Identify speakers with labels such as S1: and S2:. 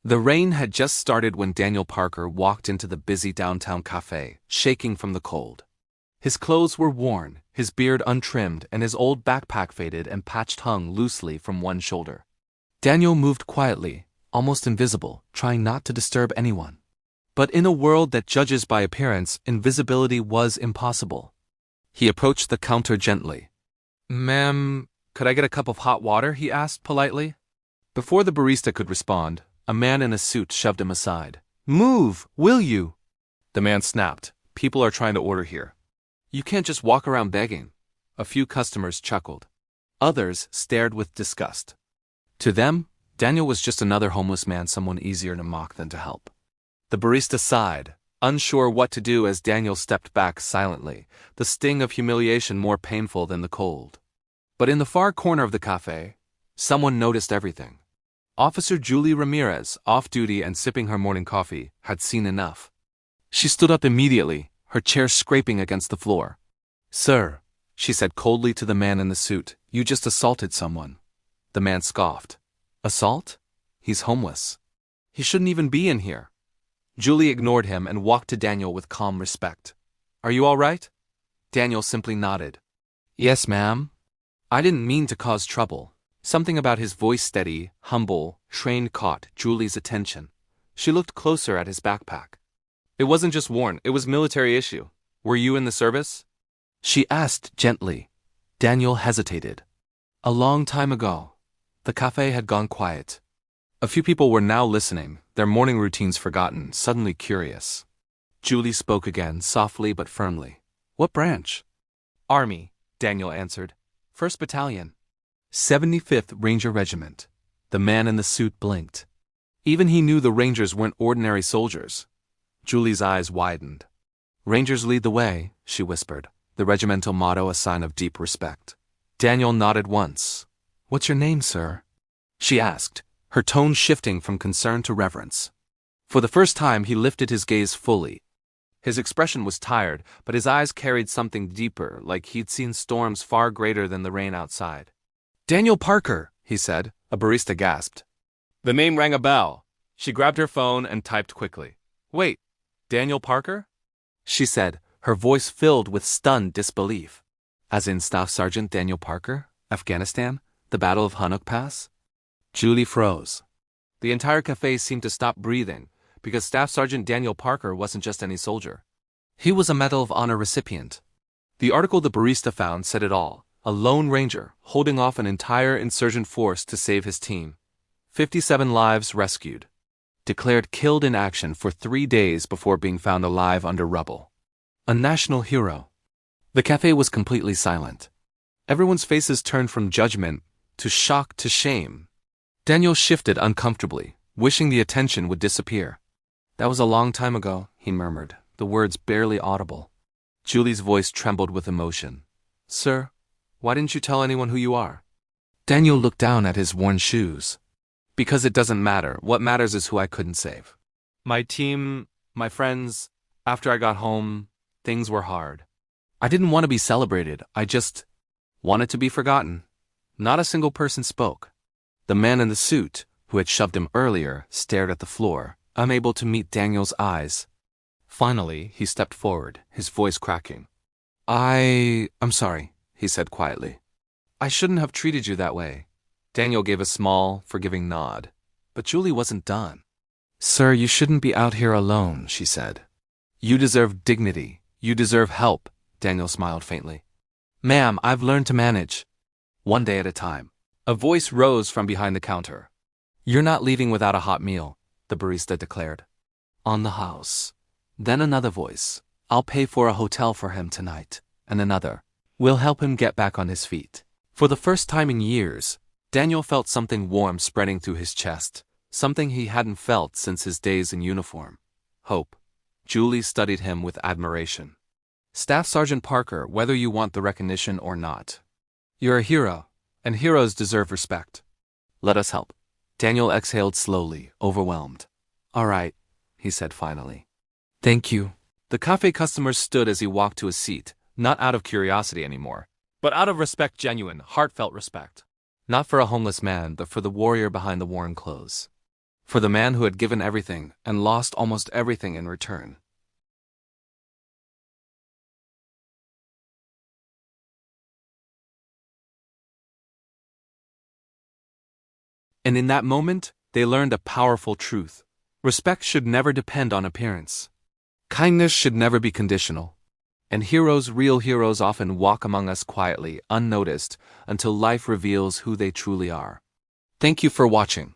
S1: The rain had just started when Daniel Parker walked into the busy downtown cafe, shaking from the cold. His clothes were worn, his beard untrimmed, and his old backpack faded and patched hung loosely from one shoulder. Daniel moved quietly, almost invisible, trying not to disturb anyone. But in a world that judges by appearance, invisibility was impossible. He approached the counter gently. "Ma'am, could I get a cup of hot water?" he asked politely. Before the barista could respond, a man in a suit shoved him aside. "Move, will you?" The man snapped. "People are trying to order here. You can't just walk around begging." A few customers chuckled. Others stared with disgust. To them, Daniel was just another homeless man, someone easier to mock than to help. The barista sighed, unsure what to do as Daniel stepped back silently, the sting of humiliation more painful than the cold. But in the far corner of the cafe, someone noticed everything. Officer Julie Ramirez, off duty and sipping her morning coffee, had seen enough. She stood up immediately, her chair scraping against the floor. "Sir," she said coldly to the man in the suit, "you just assaulted someone." The man scoffed. "Assault? He's homeless. He shouldn't even be in here." Julie ignored him and walked to Daniel with calm respect. "Are you all right?" Daniel simply nodded. "Yes, ma'am. I didn't mean to cause trouble." Something about his voice, steady, humble, trained, caught Julie's attention. She looked closer at his backpack. "It wasn't just worn, it was military issue. Were you in the service?" she asked gently. Daniel hesitated. A long time ago. The cafe had gone quiet. A few people were now listening, their morning routines forgotten, suddenly curious. Julie spoke again, softly but firmly. "What branch?" "Army," Daniel answered. "1st Battalion. 75th Ranger Regiment." The man in the suit blinked. Even he knew the Rangers weren't ordinary soldiers. Julie's eyes widened. "Rangers lead the way," she whispered, the regimental motto a sign of deep respect. Daniel nodded once. "What's your name, sir?" she asked, her tone shifting from concern to reverence. For the first time he lifted his gaze fully. His expression was tired, but his eyes carried something deeper, like he'd seen storms far greater than the rain outside. "Daniel Parker," he said. A barista gasped. The name rang a bell. She grabbed her phone and typed quickly. "Wait, Daniel Parker?" she said, her voice filled with stunned disbelief. "As in Staff Sergeant Daniel Parker, Afghanistan, the Battle of Hanuk Pass?" Julie froze. The entire cafe seemed to stop breathing, because Staff Sergeant Daniel Parker wasn't just any soldier. He was a Medal of Honor recipient. The article the barista found said it all. A lone ranger, holding off an entire insurgent force to save his team. 57 lives rescued. Declared killed in action for 3 days before being found alive under rubble. A national hero. The cafe was completely silent. Everyone's faces turned from judgment to shock to shame. Daniel shifted uncomfortably, wishing the attention would disappear. "That was a long time ago," he murmured, the words barely audible. Julie's voice trembled with emotion. "Sir, why didn't you tell anyone who you are?" Daniel looked down at his worn shoes. "Because it doesn't matter. What matters is who I couldn't save. My team, my friends, after I got home, things were hard. I didn't want to be celebrated. I just wanted to be forgotten." Not a single person spoke. The man in the suit, who had shoved him earlier, stared at the floor, unable to meet Daniel's eyes. Finally, he stepped forward, his voice cracking. I'm sorry," he said quietly. "I shouldn't have treated you that way." Daniel gave a small, forgiving nod. But Julie wasn't done. "Sir, you shouldn't be out here alone," she said. "You deserve dignity. You deserve help," Daniel smiled faintly. "Ma'am, I've learned to manage. One day at a time." A voice rose from behind the counter. "You're not leaving without a hot meal," the barista declared. "On the house." Then another voice. "I'll pay for a hotel for him tonight." And another. "We'll help him get back on his feet." For the first time in years, Daniel felt something warm spreading through his chest, something he hadn't felt since his days in uniform. Hope. Julie studied him with admiration. "Staff Sergeant Parker, whether you want the recognition or not, you're a hero, and heroes deserve respect. Let us help." Daniel exhaled slowly, overwhelmed. "All right," he said finally. "Thank you." The cafe customers stood as he walked to a seat, not out of curiosity anymore, but out of respect, genuine, heartfelt respect. Not for a homeless man, but for the warrior behind the worn clothes. for the man who had given everything and lost almost everything in return. And in that moment, they learned a powerful truth. Respect should never depend on appearance. Kindness should never be conditional. And real heroes often walk among us quietly, unnoticed, until life reveals who they truly are. Thank you for watching.